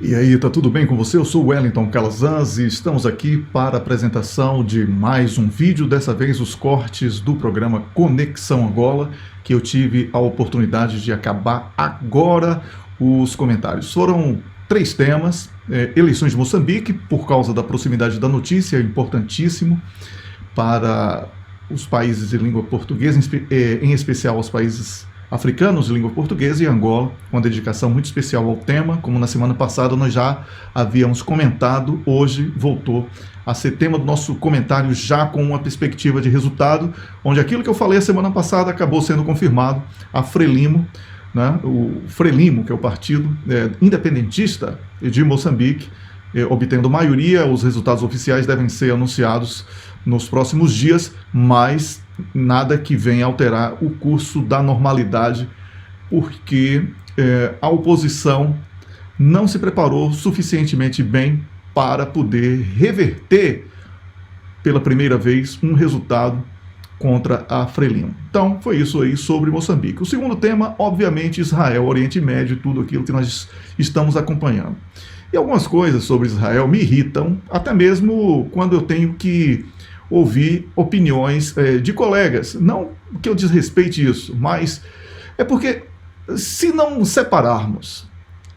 E aí, tá tudo bem com você? Eu sou o Wellington Calazans e estamos aqui para a apresentação de mais um vídeo, dessa vez os cortes do programa Conexão Angola, que eu tive a oportunidade de acabar agora os comentários. Foram três temas: eleições de Moçambique, por causa da proximidade da notícia, importantíssimo para os países de língua portuguesa, em especial os países africanos de língua portuguesa, e Angola, com uma dedicação muito especial ao tema, como na semana passada nós já havíamos comentado. Hoje voltou a ser tema do nosso comentário, já com uma perspectiva de resultado, onde aquilo que eu falei a semana passada acabou sendo confirmado. A Frelimo, né, o Frelimo, que é o partido independentista de Moçambique, obtendo maioria. Os resultados oficiais devem ser anunciados nos próximos dias, mas nada que venha alterar o curso da normalidade, porque a oposição não se preparou suficientemente bem para poder reverter pela primeira vez um resultado contra a Frelimo. Então foi isso aí sobre Moçambique. O segundo tema, obviamente, Israel, Oriente Médio, tudo aquilo que nós estamos acompanhando. E algumas coisas sobre Israel me irritam, até mesmo quando eu tenho que ouvir opiniões de colegas. Não que eu desrespeite isso, mas é porque, se não separarmos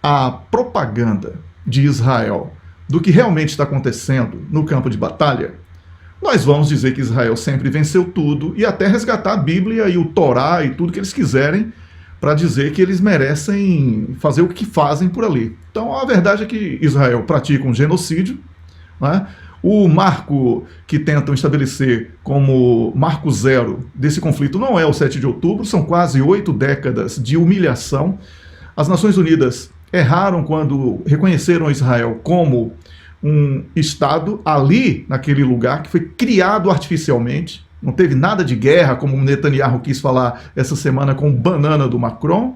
a propaganda de Israel do que realmente está acontecendo no campo de batalha, nós vamos dizer que Israel sempre venceu tudo, e até resgatar a Bíblia e o Torá e tudo que eles quiserem para dizer que eles merecem fazer o que fazem por ali. Então a verdade é que Israel pratica um genocídio, né? O marco que tentam estabelecer como marco zero desse conflito não é o 7 de outubro, são quase 8 décadas de humilhação. As Nações Unidas erraram quando reconheceram Israel como um Estado ali, naquele lugar, que foi criado artificialmente. Não teve nada de guerra, como o Netanyahu quis falar essa semana com o banana do Macron,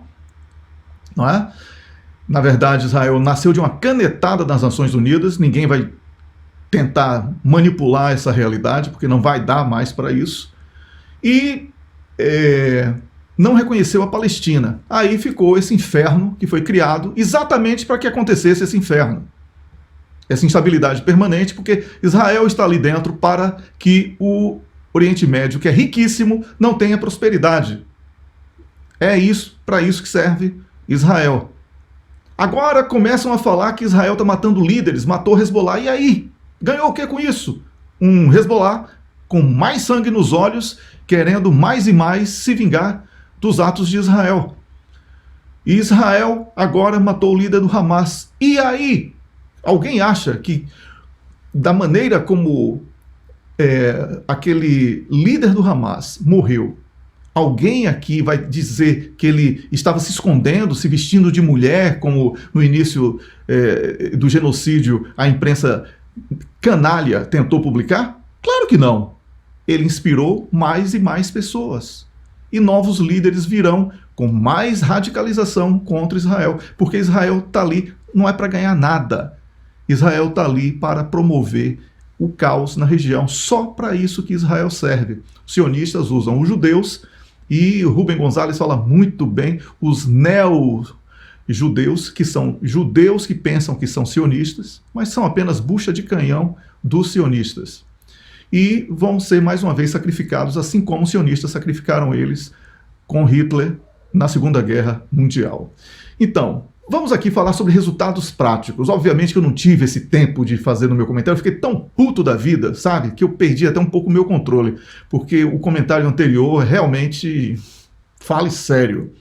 não é? Na verdade, Israel nasceu de uma canetada das Nações Unidas. Ninguém vai tentar manipular essa realidade, porque não vai dar mais para isso. E não reconheceu a Palestina. Aí ficou esse inferno que foi criado exatamente para que acontecesse esse inferno. Essa instabilidade permanente, porque Israel está ali dentro para que o Oriente Médio, que é riquíssimo, não tenha prosperidade. É isso, para isso que serve Israel. Agora começam a falar que Israel está matando líderes, matou Hezbollah. E aí? Ganhou o que com isso? Um Hezbollah com mais sangue nos olhos, querendo mais e mais se vingar dos atos de Israel. E Israel agora matou o líder do Hamas. E aí? Alguém acha que, da maneira como aquele líder do Hamas morreu, alguém aqui vai dizer que ele estava se escondendo, se vestindo de mulher, como no início do genocídio a imprensa canalha tentou publicar? Claro que não. Ele inspirou mais e mais pessoas. E novos líderes virão com mais radicalização contra Israel, porque Israel está ali não é para ganhar nada. Israel está ali para promover o caos na região. Só para isso que Israel serve. Os sionistas usam os judeus, e o Rubem Gonzalez fala muito bem, os neo-judeus, que são judeus que pensam que são sionistas, mas são apenas bucha de canhão dos sionistas. E vão ser mais uma vez sacrificados, assim como os sionistas sacrificaram eles com Hitler na Segunda Guerra Mundial. Então, vamos aqui falar sobre resultados práticos. Obviamente que eu não tive esse tempo de fazer no meu comentário, eu fiquei tão puto da vida, sabe, que eu perdi até um pouco o meu controle, porque o comentário anterior realmente fale sério,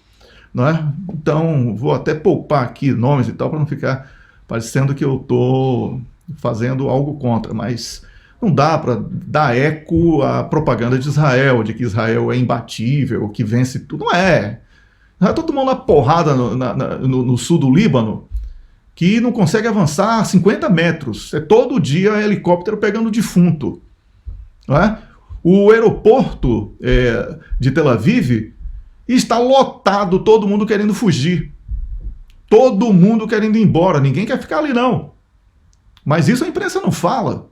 não é? Então vou até poupar aqui nomes e tal, para não ficar parecendo que eu estou fazendo algo contra, mas não dá para dar eco à propaganda de Israel, de que Israel é imbatível, que vence tudo. Não é. Estou tomando uma porrada no sul do Líbano, que não consegue avançar 50 metros. É todo dia helicóptero pegando defunto. Não é? O aeroporto de Tel Aviv está lotado, todo mundo querendo fugir. Todo mundo querendo ir embora. Ninguém quer ficar ali, não. Mas isso a imprensa não fala.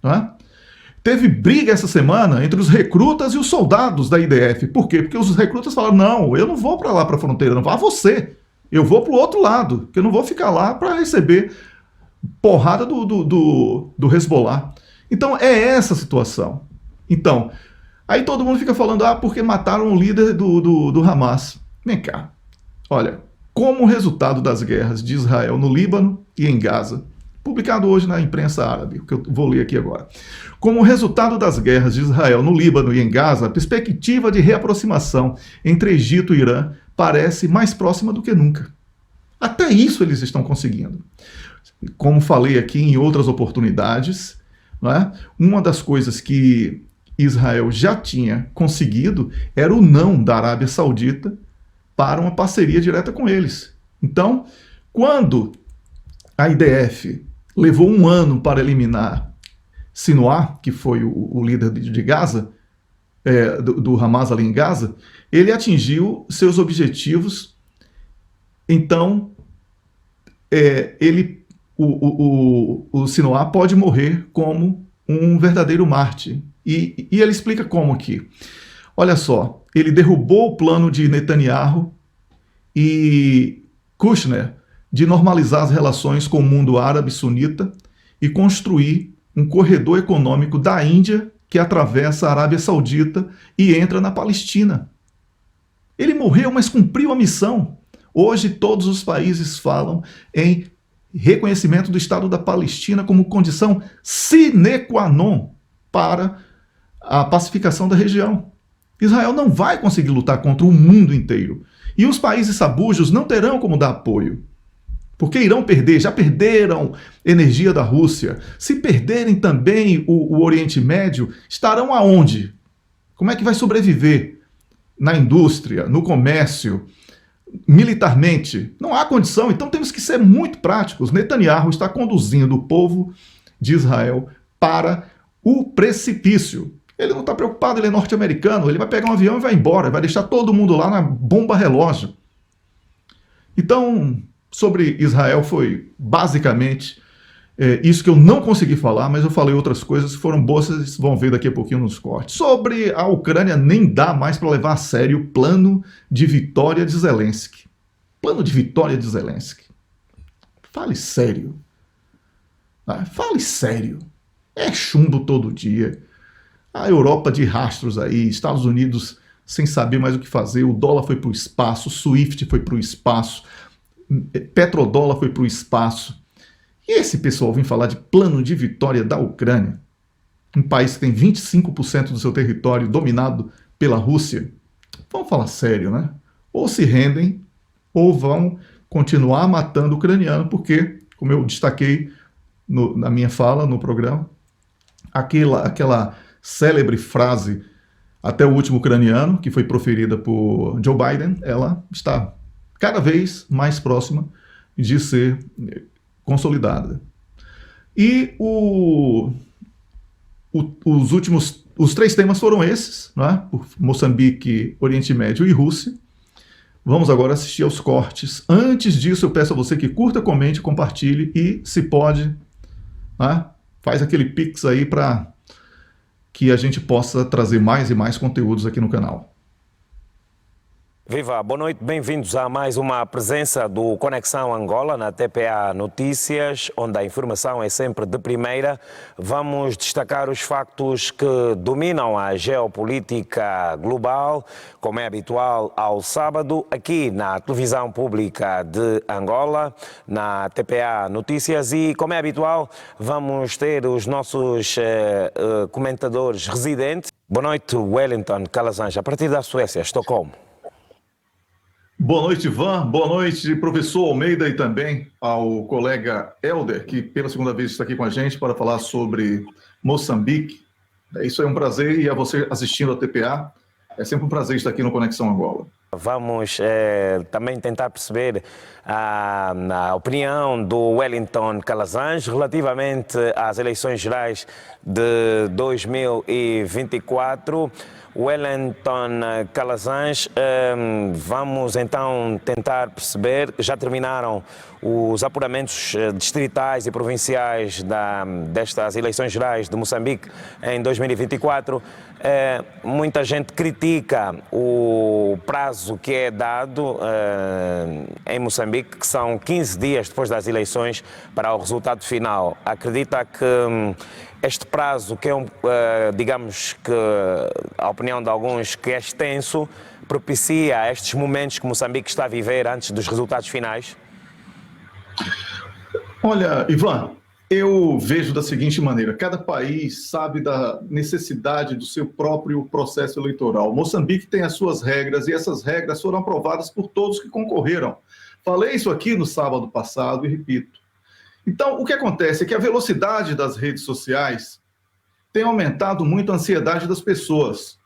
Não é? Teve briga essa semana entre os recrutas e os soldados da IDF. Por quê? Porque os recrutas falaram, não, eu não vou para lá, para a fronteira, não. Vá você. Eu vou para o outro lado, que eu não vou ficar lá para receber porrada do Hezbollah. Então é essa a situação. Então, aí todo mundo fica falando, porque mataram o líder do Hamas. Vem cá, olha, como resultado das guerras de Israel no Líbano e em Gaza, publicado hoje na imprensa árabe, que eu vou ler aqui agora. Como resultado das guerras de Israel no Líbano e em Gaza, a perspectiva de reaproximação entre Egito e Irã parece mais próxima do que nunca. Até isso eles estão conseguindo. Como falei aqui em outras oportunidades, não é? Uma das coisas que Israel já tinha conseguido era o não da Arábia Saudita para uma parceria direta com eles. Então, quando a IDF levou 1 ano para eliminar Sinwar, que foi o líder de Gaza, do Hamas ali em Gaza, ele atingiu seus objetivos. Então, o Sinwar pode morrer como um verdadeiro mártir. E ele explica como aqui. Olha só, ele derrubou o plano de Netanyahu e Kushner de normalizar as relações com o mundo árabe sunita e construir um corredor econômico da Índia que atravessa a Arábia Saudita e entra na Palestina. Ele morreu, mas cumpriu a missão. Hoje todos os países falam em reconhecimento do Estado da Palestina como condição sine qua non para a pacificação da região. Israel não vai conseguir lutar contra o mundo inteiro. E os países sabujos não terão como dar apoio. Porque irão perder, já perderam energia da Rússia. Se perderem também o Oriente Médio, estarão aonde? Como é que vai sobreviver? Na indústria, no comércio, militarmente? Não há condição, então temos que ser muito práticos. Netanyahu está conduzindo o povo de Israel para o precipício. Ele não está preocupado, ele é norte-americano, ele vai pegar um avião e vai embora, vai deixar todo mundo lá na bomba relógio. Então, sobre Israel foi basicamente isso que eu não consegui falar, mas eu falei outras coisas que foram boas, vocês vão ver daqui a pouquinho nos cortes. Sobre a Ucrânia, nem dá mais para levar a sério o plano de vitória de Zelensky. Plano de vitória de Zelensky. Fale sério. Fale sério. É chumbo todo dia. A Europa de rastros aí, Estados Unidos sem saber mais o que fazer, o dólar foi para o espaço, o SWIFT foi para o espaço, petrodólar foi para o espaço. E esse pessoal vem falar de plano de vitória da Ucrânia, um país que tem 25% do seu território dominado pela Rússia. Vamos falar sério, né? Ou se rendem, ou vão continuar matando o ucraniano, porque, como eu destaquei na minha fala no programa, aquela célebre frase até o último ucraniano, que foi proferida por Joe Biden, ela está cada vez mais próxima de ser consolidada. E os 3 temas foram esses, né? Moçambique, Oriente Médio e Rússia. Vamos agora assistir aos cortes. Antes disso, eu peço a você que curta, comente, compartilhe e, se pode, né, faz aquele pix aí para que a gente possa trazer mais e mais conteúdos aqui no canal. Viva, boa noite, bem-vindos a mais uma presença do Conexão Angola na TPA Notícias, onde a informação é sempre de primeira. Vamos destacar os factos que dominam a geopolítica global, como é habitual ao sábado, aqui na televisão pública de Angola, na TPA Notícias, e como é habitual, vamos ter os nossos comentadores residentes. Boa noite, Wellington Calazans, a partir da Suécia, Estocolmo. Boa noite, Ivan. Boa noite, professor Almeida, e também ao colega Helder, que pela segunda vez está aqui com a gente para falar sobre Moçambique. Isso é um prazer, e a você assistindo a TPA, é sempre um prazer estar aqui no Conexão Angola. Vamos também tentar perceber a opinião do Wellington Calazans relativamente às eleições gerais de 2024. Wellington Calazans, vamos então tentar perceber, já terminaram os apuramentos distritais e provinciais destas eleições gerais de Moçambique em 2024. Muita gente critica o prazo que é dado em Moçambique, que são 15 dias depois das eleições para o resultado final. Acredita que este prazo, que é digamos que a opinião de alguns que é extenso, propicia estes momentos que Moçambique está a viver antes dos resultados finais? Olha, Ivan, eu vejo da seguinte maneira: cada país sabe da necessidade do seu próprio processo eleitoral. Moçambique tem as suas regras e essas regras foram aprovadas por todos que concorreram. Falei isso aqui no sábado passado e repito. Então, o que acontece é que a velocidade das redes sociais tem aumentado muito a ansiedade das pessoas.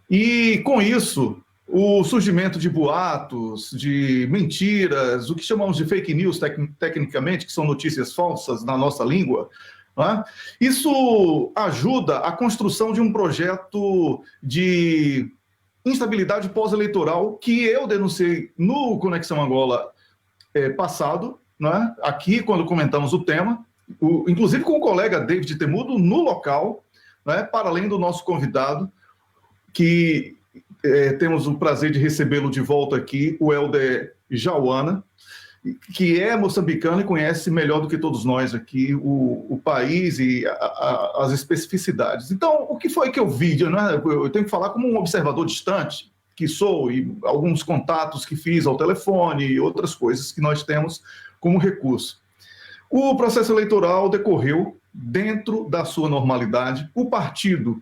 E, com isso, o surgimento de boatos, de mentiras, o que chamamos de fake news, tecnicamente, que são notícias falsas na nossa língua, né? Isso ajuda a construção de um projeto de instabilidade pós-eleitoral que eu denunciei no Conexão Angola passado, né? Aqui, quando comentamos o tema, inclusive com o colega David Temudo no local, né? Para além do nosso convidado, que temos o prazer de recebê-lo de volta aqui, o Helder Jauana, que é moçambicano e conhece melhor do que todos nós aqui o país e as especificidades. Então, o que foi que eu vi? Né? Eu tenho que falar como um observador distante, que sou, e alguns contatos que fiz ao telefone e outras coisas que nós temos como recurso. O processo eleitoral decorreu dentro da sua normalidade. O partido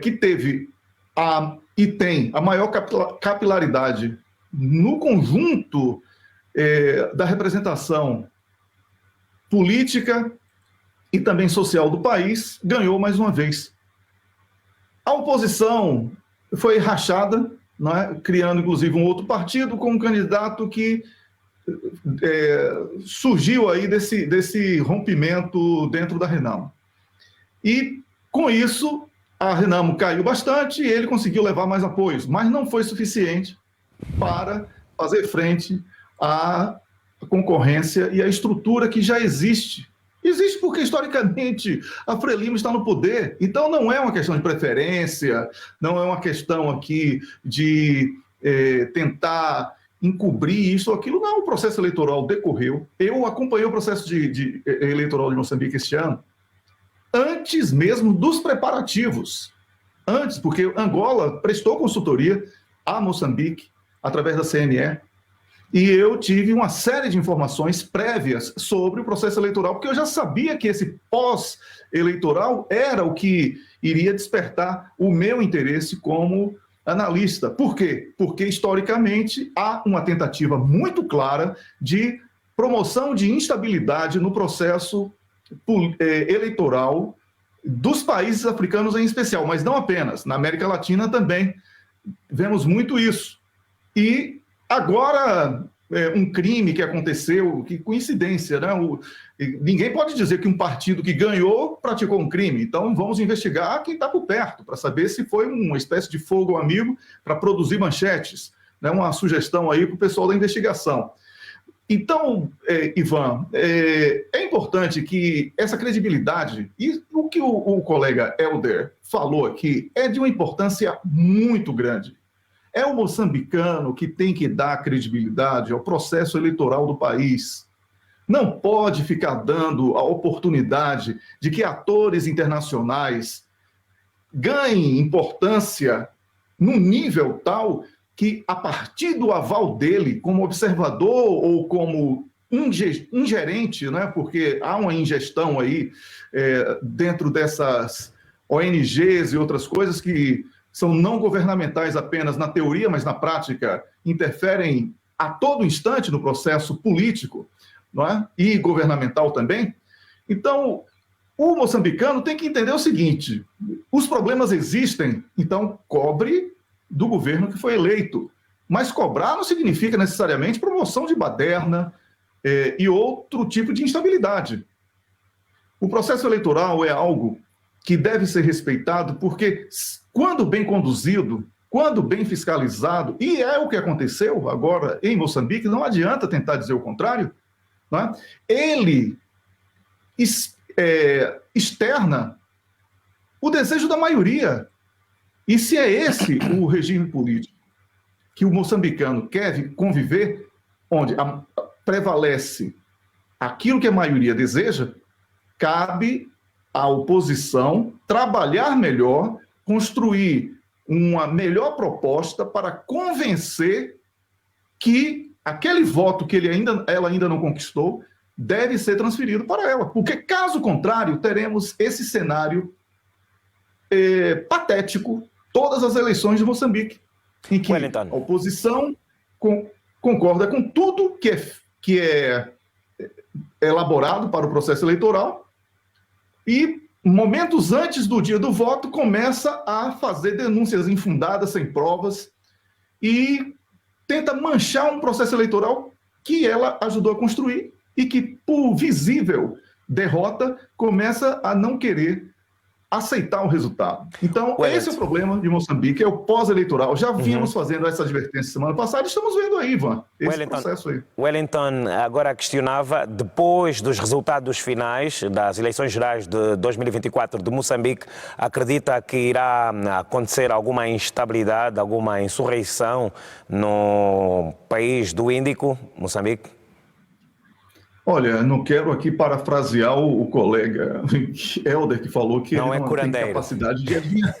que teve e tem a maior capilaridade no conjunto da representação política e também social do país, ganhou mais uma vez. A oposição foi rachada, não é? Criando inclusive um outro partido com um candidato que surgiu aí desse rompimento dentro da Renamo. E, com isso, a Renamo caiu bastante e ele conseguiu levar mais apoios, mas não foi suficiente para fazer frente à concorrência e à estrutura que já existe. Existe porque, historicamente, a Frelimo está no poder. Então, não é uma questão de preferência, não é uma questão aqui de tentar encobrir isso ou aquilo. Não, o processo eleitoral decorreu. Eu acompanhei o processo eleitoral de Moçambique este ano, antes mesmo dos preparativos. Antes, porque Angola prestou consultoria a Moçambique, através da CNE, e eu tive uma série de informações prévias sobre o processo eleitoral, porque eu já sabia que esse pós-eleitoral era o que iria despertar o meu interesse como analista. Por quê? Porque, historicamente, há uma tentativa muito clara de promoção de instabilidade no processo eleitoral dos países africanos em especial, mas não apenas, na América Latina também vemos muito isso. E agora, um crime que aconteceu, que coincidência, né? Ninguém pode dizer que um partido que ganhou praticou um crime, então vamos investigar quem está por perto, para saber se foi uma espécie de fogo amigo para produzir manchetes, né? Uma sugestão aí para o pessoal da investigação. Então, Ivan, é importante que essa credibilidade, e o que o colega Helder falou aqui, é de uma importância muito grande. É o moçambicano que tem que dar credibilidade ao processo eleitoral do país. Não pode ficar dando a oportunidade de que atores internacionais ganhem importância num nível tal que, a partir do aval dele, como observador ou como ingerente, né, porque há uma ingestão aí dentro dessas ONGs e outras coisas que são não governamentais apenas na teoria, mas na prática interferem a todo instante no processo político, não é? E governamental também. Então, o moçambicano tem que entender o seguinte: os problemas existem, então cobre do governo que foi eleito. Mas cobrar não significa necessariamente promoção de baderna e outro tipo de instabilidade. O processo eleitoral é algo que deve ser respeitado porque, quando bem conduzido, quando bem fiscalizado, e é o que aconteceu agora em Moçambique, não adianta tentar dizer o contrário, né? Ele externa o desejo da maioria. E se é esse o regime político que o moçambicano quer conviver, onde prevalece aquilo que a maioria deseja, cabe à oposição trabalhar melhor, construir uma melhor proposta para convencer que aquele voto que ela ainda não conquistou deve ser transferido para ela. Porque, caso contrário, teremos esse cenário patético todas as eleições de Moçambique, em que a oposição concorda com tudo que é elaborado para o processo eleitoral e, momentos antes do dia do voto, começa a fazer denúncias infundadas, sem provas, e tenta manchar um processo eleitoral que ela ajudou a construir e que, por visível derrota, começa a não querer aceitar o resultado. Então, esse é o problema de Moçambique, é o pós-eleitoral. Já vínhamos fazendo essa advertência semana passada e estamos vendo aí, Ivan, esse processo aí. Wellington agora questionava, depois dos resultados finais das eleições gerais de 2024 de Moçambique, acredita que irá acontecer alguma instabilidade, alguma insurreição no país do Índico, Moçambique? Olha, não quero aqui parafrasear o colega Helder, que falou que não ele não tem capacidade de adivinhar.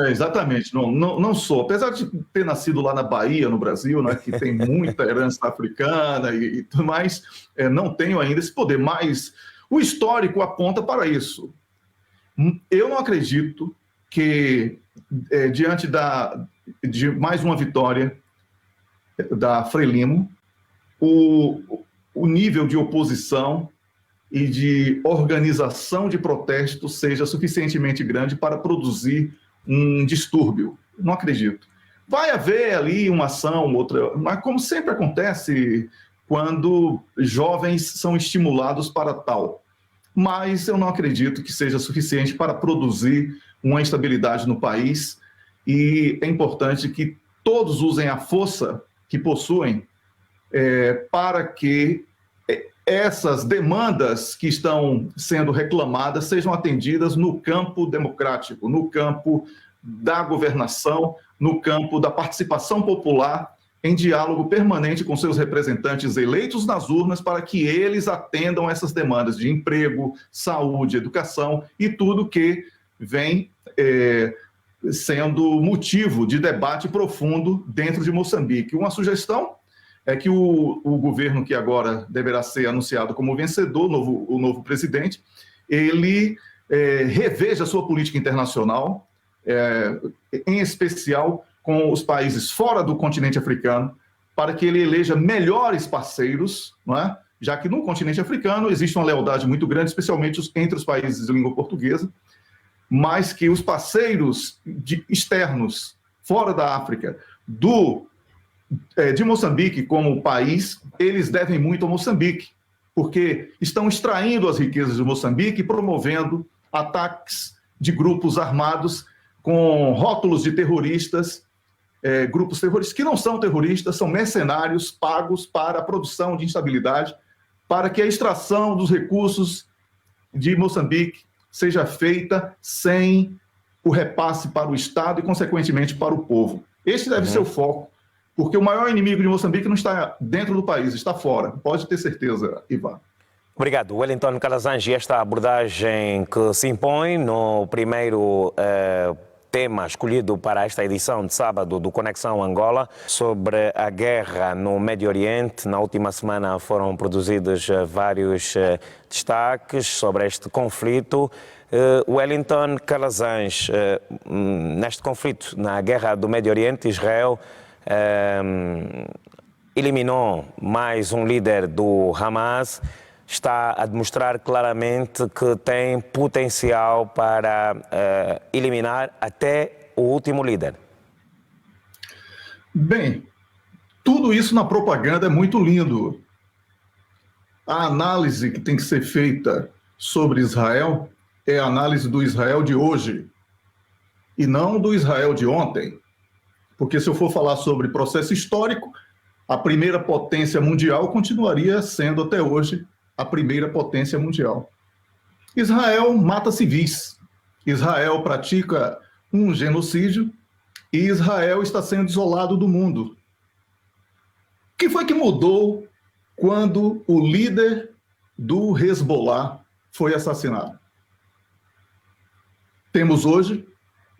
Exatamente, não sou. Apesar de ter nascido lá na Bahia, no Brasil, né, que tem muita herança africana e tudo mais, não tenho ainda esse poder, mas o histórico aponta para isso. Eu não acredito que, diante de mais uma vitória da Frelimo, o nível de oposição e de organização de protesto seja suficientemente grande para produzir um distúrbio. Não acredito. Vai haver ali uma ação, outra, mas como sempre acontece quando jovens são estimulados para tal. Mas eu não acredito que seja suficiente para produzir uma instabilidade no país, e é importante que todos usem a força que possuem para que essas demandas que estão sendo reclamadas sejam atendidas no campo democrático, no campo da governação, no campo da participação popular, em diálogo permanente com seus representantes eleitos nas urnas, para que eles atendam essas demandas de emprego, saúde, educação e tudo que vem sendo motivo de debate profundo dentro de Moçambique. Uma sugestão é que o governo que agora deverá ser anunciado como vencedor, o novo presidente, ele reveja a sua política internacional, em especial com os países fora do continente africano, para que ele eleja melhores parceiros, não é? Já que no continente africano existe uma lealdade muito grande, especialmente entre os países de língua portuguesa, mas que os parceiros externos, fora da África, de Moçambique como país, eles devem muito a Moçambique, porque estão extraindo as riquezas de Moçambique e promovendo ataques de grupos armados com rótulos de terroristas, grupos terroristas que não são terroristas, são mercenários pagos para a produção de instabilidade, para que a extração dos recursos de Moçambique seja feita sem o repasse para o Estado e, consequentemente, para o povo. Este deve ser o foco, porque o maior inimigo de Moçambique não está dentro do país, está fora. Pode ter certeza, Ivan. Obrigado, Wellington Calazans. Esta abordagem que se impõe no primeiro tema escolhido para esta edição de sábado do Conexão Angola, sobre a guerra no Médio Oriente. Na última semana foram produzidos vários destaques sobre este conflito. Wellington Calazans, neste conflito, na guerra do Médio Oriente, Israel eliminou mais um líder do Hamas, está a demonstrar claramente que tem potencial para eliminar até o último líder. Bem, tudo isso na propaganda é muito lindo. A análise que tem que ser feita sobre Israel é a análise do Israel de hoje e não do Israel de ontem. Porque se eu for falar sobre processo histórico, a primeira potência mundial continuaria sendo até hoje a primeira potência mundial. Israel mata civis, Israel pratica um genocídio e Israel está sendo isolado do mundo. O que foi que mudou quando o líder do Hezbollah foi assassinado? Temos hoje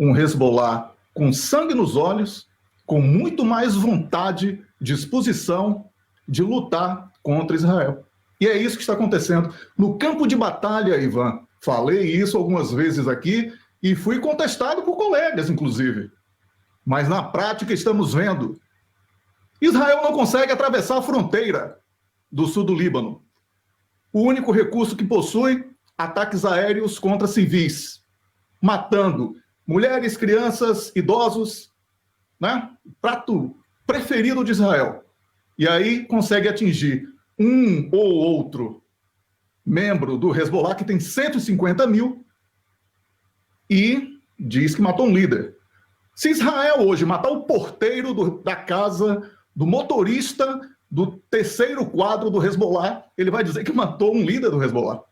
um Hezbollah com sangue nos olhos, com muito mais vontade, disposição de lutar contra Israel. E é isso que está acontecendo no campo de batalha, Ivan. Falei isso algumas vezes aqui e fui contestado por colegas, inclusive. Mas na prática estamos vendo. Israel não consegue atravessar a fronteira do sul do Líbano. O único recurso que possui, ataques aéreos contra civis, matando mulheres, crianças, idosos, né? Prato preferido de Israel. E aí consegue atingir um ou outro membro do Hezbollah, que tem 150 mil, e diz que matou um líder. Se Israel hoje matar o porteiro da casa, do motorista do terceiro quadro do Hezbollah, ele vai dizer que matou um líder do Hezbollah.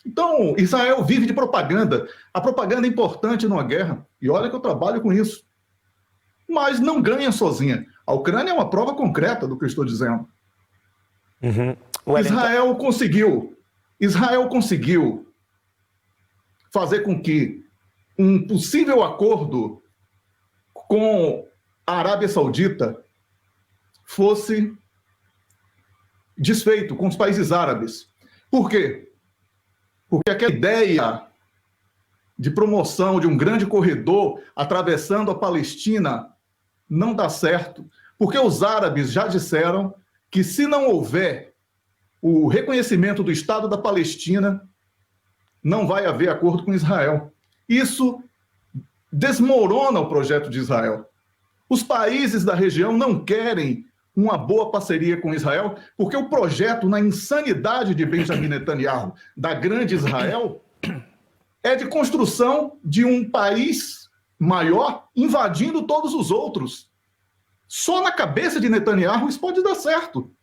Então, Israel vive de propaganda. A propaganda é importante numa guerra, e olha que eu trabalho com isso. Mas não ganha sozinha. A Ucrânia é uma prova concreta do que eu estou dizendo. Israel conseguiu fazer com que um possível acordo com a Arábia Saudita fosse desfeito com os países árabes. Por quê? Porque aquela ideia de promoção de um grande corredor atravessando a Palestina não dá certo. Porque os árabes já disseram que se não houver o reconhecimento do Estado da Palestina, não vai haver acordo com Israel. Isso desmorona o projeto de Israel. Os países da região não querem uma boa parceria com Israel, porque o projeto, na insanidade de Benjamin Netanyahu, da grande Israel, é de construção de um país maior invadindo todos os outros. Só na cabeça de Netanyahu isso pode dar certo.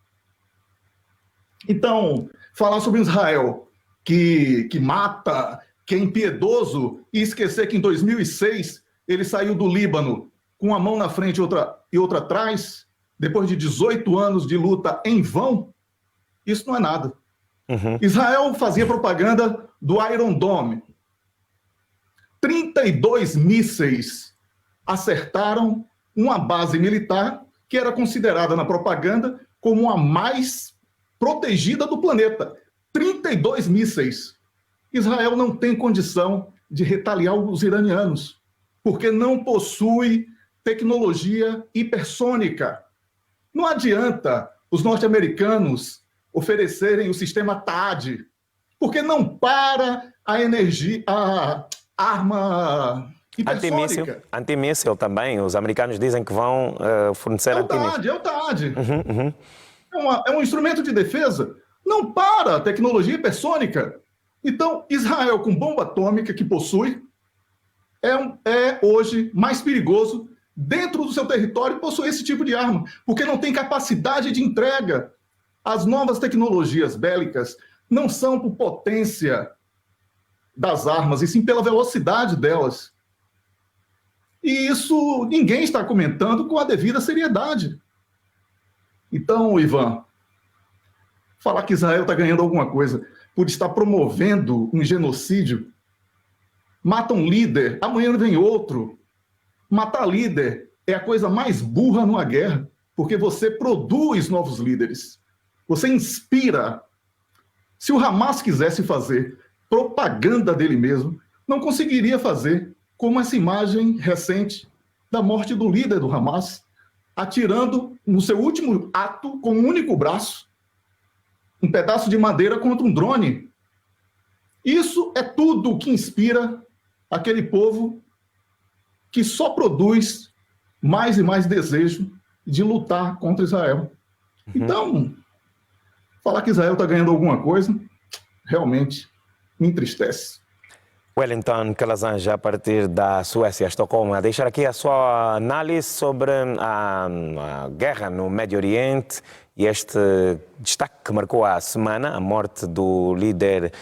Então, falar sobre Israel que mata, que é impiedoso, e esquecer que em 2006 ele saiu do Líbano com uma mão na frente e outra atrás, depois de 18 anos de luta em vão, isso não é nada. Israel fazia propaganda do Iron Dome. 32 mísseis acertaram uma base militar que era considerada na propaganda como a mais protegida do planeta. 32 mísseis. Israel não tem condição de retaliar os iranianos, porque não possui tecnologia hipersônica. Não adianta os norte-americanos oferecerem o sistema THAAD, porque não para a energia, a arma hipersônica. Antimíssil também. Os americanos dizem que vão fornecer antimíssil. É o THAAD. É um instrumento de defesa. Não para a tecnologia hipersônica. Então, Israel, com bomba atômica que possui, é hoje mais perigoso dentro do seu território possuir esse tipo de arma, porque não tem capacidade de entrega. As novas tecnologias bélicas não são por potência das armas, e sim pela velocidade delas. E isso ninguém está comentando com a devida seriedade. Então, Ivan, falar que Israel está ganhando alguma coisa por estar promovendo um genocídio, mata um líder, amanhã vem outro. Matar líder é a coisa mais burra numa guerra, porque você produz novos líderes. Você inspira. Se o Hamas quisesse fazer propaganda dele mesmo, não conseguiria fazer, como essa imagem recente da morte do líder do Hamas, atirando no seu último ato com um único braço, um pedaço de madeira contra um drone. Isso é tudo o que inspira aquele povo que só produz mais e mais desejo de lutar contra Israel. Então, falar que Israel está ganhando alguma coisa, realmente me entristece. Wellington Calazans, a partir da Suécia, Estocolmo, a deixar aqui a sua análise sobre a guerra no Médio Oriente e este destaque que marcou a semana, a morte do líder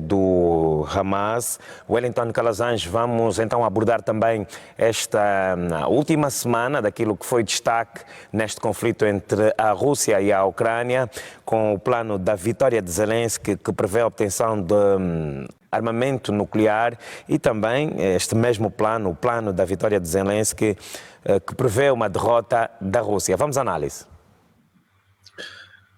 do Hamas. Wellington Calazans, vamos então abordar também esta última semana daquilo que foi destaque neste conflito entre a Rússia e a Ucrânia, com o plano da vitória de Zelensky, que prevê a obtenção de armamento nuclear, e também este mesmo plano, o plano da vitória de Zelensky, que prevê uma derrota da Rússia. Vamos à análise.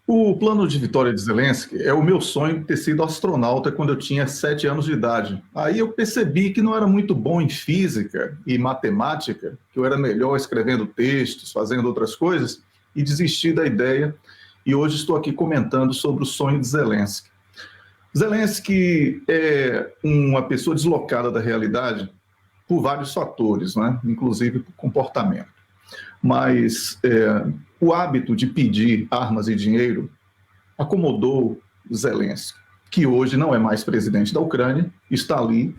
O plano de vitória de Zelensky é o meu sonho de ter sido astronauta quando eu tinha 7 anos de idade. Aí eu percebi que não era muito bom em física e matemática, que eu era melhor escrevendo textos, fazendo outras coisas, e desisti da ideia. E hoje estou aqui comentando sobre o sonho de Zelensky. Zelensky é uma pessoa deslocada da realidade por vários fatores, né? Inclusive por comportamento. Mas o hábito de pedir armas e dinheiro acomodou Zelensky, que hoje não é mais presidente da Ucrânia, está ali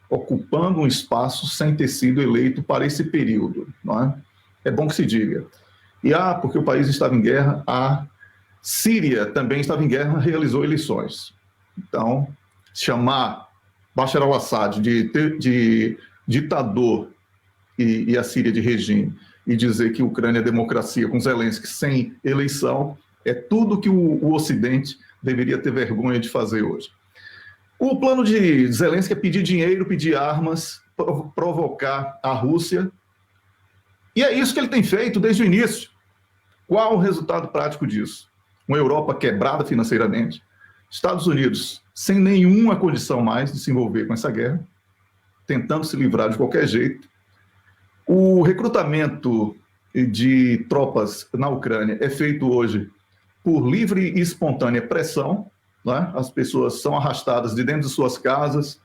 ocupando um espaço sem ter sido eleito para esse período. Não é? É bom que se diga. E porque o país estava em guerra, a Síria também estava em guerra, realizou eleições. Então, chamar Bashar al-Assad de ditador e a Síria de regime, e dizer que a Ucrânia é democracia com Zelensky sem eleição, é tudo que o Ocidente deveria ter vergonha de fazer hoje. O plano de Zelensky é pedir dinheiro, pedir armas, provocar a Rússia, e é isso que ele tem feito desde o início. Qual o resultado prático disso? Uma Europa quebrada financeiramente, Estados Unidos sem nenhuma condição mais de se envolver com essa guerra, tentando se livrar de qualquer jeito. O recrutamento de tropas na Ucrânia é feito hoje por livre e espontânea pressão, né? As pessoas são arrastadas de dentro de suas casas,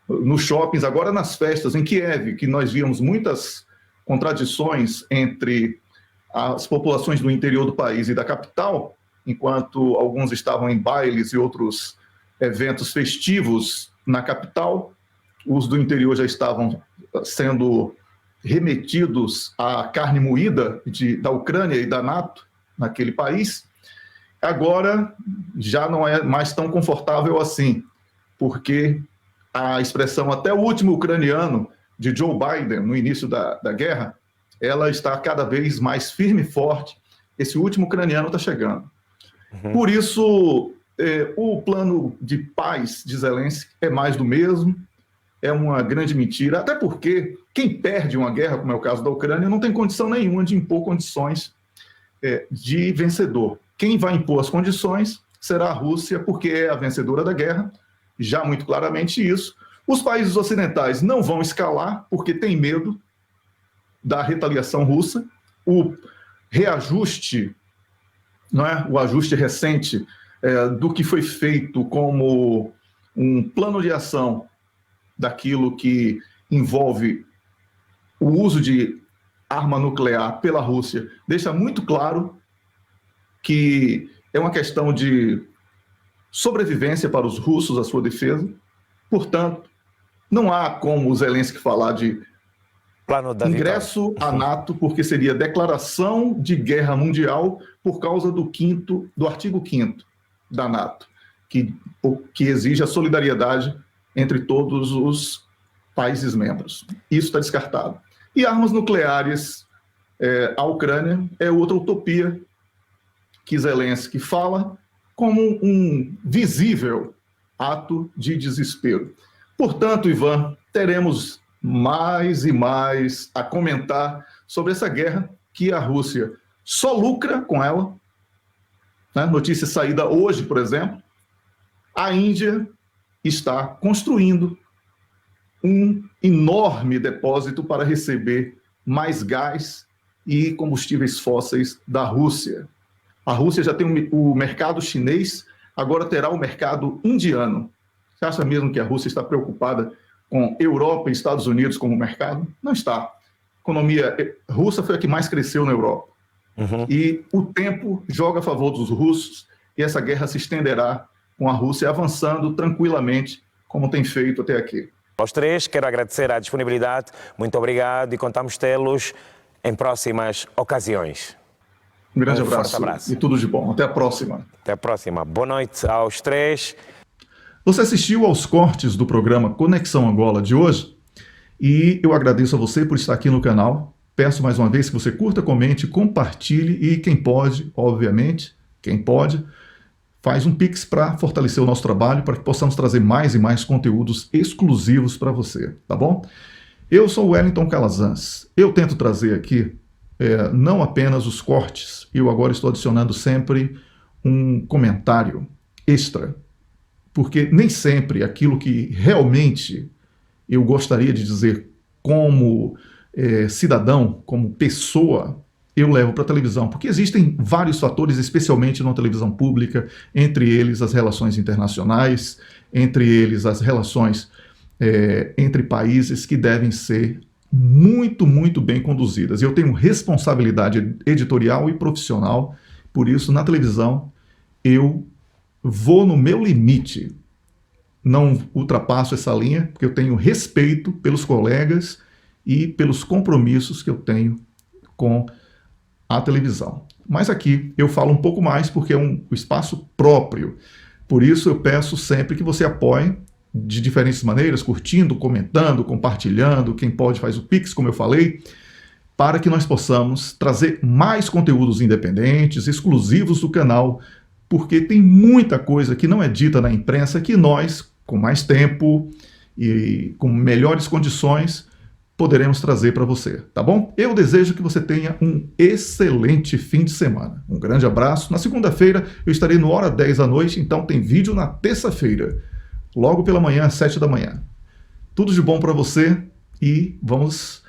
nos shoppings, agora nas festas em Kiev, que nós víamos muitas contradições entre as populações do interior do país e da capital, enquanto alguns estavam em bailes e outros eventos festivos na capital, os do interior já estavam sendo remetidos à carne moída da Ucrânia e da NATO naquele país. Agora já não é mais tão confortável assim, porque a expressão até o último ucraniano de Joe Biden no início da guerra, ela está cada vez mais firme e forte. Esse último ucraniano está chegando. Por isso, o plano de paz de Zelensky é mais do mesmo, é uma grande mentira, até porque quem perde uma guerra, como é o caso da Ucrânia, não tem condição nenhuma de impor condições de vencedor. Quem vai impor as condições será a Rússia, porque é a vencedora da guerra, já muito claramente isso. Os países ocidentais não vão escalar, porque tem medo da retaliação russa. O reajuste, não é? O ajuste recente do que foi feito como um plano de ação daquilo que envolve o uso de arma nuclear pela Rússia, deixa muito claro que é uma questão de sobrevivência para os russos, a sua defesa. Portanto, não há como o Zelensky falar de ingresso à NATO, porque seria declaração de guerra mundial por causa do artigo 5º da NATO, que exige a solidariedade entre todos os países membros. Isso está descartado. E armas nucleares, a Ucrânia é outra utopia que Zelensky fala como um visível ato de desespero. Portanto, Ivan, teremos mais e mais a comentar sobre essa guerra que a Rússia só lucra com ela. Né? Notícia saída hoje, por exemplo, a Índia está construindo um enorme depósito para receber mais gás e combustíveis fósseis da Rússia. A Rússia já tem o mercado chinês, agora terá o mercado indiano. Você acha mesmo que a Rússia está preocupada com Europa e Estados Unidos como mercado? Não está. A economia russa foi a que mais cresceu na Europa. E o tempo joga a favor dos russos e essa guerra se estenderá com a Rússia avançando tranquilamente, como tem feito até aqui. Aos três, quero agradecer a disponibilidade. Muito obrigado e contamos tê-los em próximas ocasiões. Um grande Forte abraço. E tudo de bom. Até a próxima. Até a próxima. Boa noite aos três. Você assistiu aos cortes do programa Conexão Angola de hoje? E eu agradeço a você por estar aqui no canal. Peço mais uma vez que você curta, comente, compartilhe e quem pode, obviamente, quem pode, faz um Pix para fortalecer o nosso trabalho, para que possamos trazer mais e mais conteúdos exclusivos para você, tá bom? Eu sou o Wellington Calazans. Eu tento trazer aqui não apenas os cortes, eu agora estou adicionando sempre um comentário extra, porque nem sempre aquilo que realmente eu gostaria de dizer como cidadão, como pessoa, eu levo para a televisão, porque existem vários fatores, especialmente na televisão pública, entre eles as relações internacionais, entre eles as relações entre países que devem ser muito, muito bem conduzidas. Eu tenho responsabilidade editorial e profissional, por isso, na televisão, eu vou no meu limite, não ultrapasso essa linha, porque eu tenho respeito pelos colegas e pelos compromissos que eu tenho com a televisão. Mas aqui eu falo um pouco mais porque é um espaço próprio. Por isso eu peço sempre que você apoie de diferentes maneiras, curtindo, comentando, compartilhando, quem pode faz o Pix, como eu falei, para que nós possamos trazer mais conteúdos independentes, exclusivos do canal, porque tem muita coisa que não é dita na imprensa que nós, com mais tempo e com melhores condições, poderemos trazer para você, tá bom? Eu desejo que você tenha um excelente fim de semana. Um grande abraço. Na segunda-feira eu estarei no hora 10 da noite, então tem vídeo na terça-feira, logo pela manhã, às 7 da manhã. Tudo de bom para você e vamos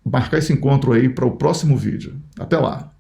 marcar esse encontro aí para o próximo vídeo. Até lá!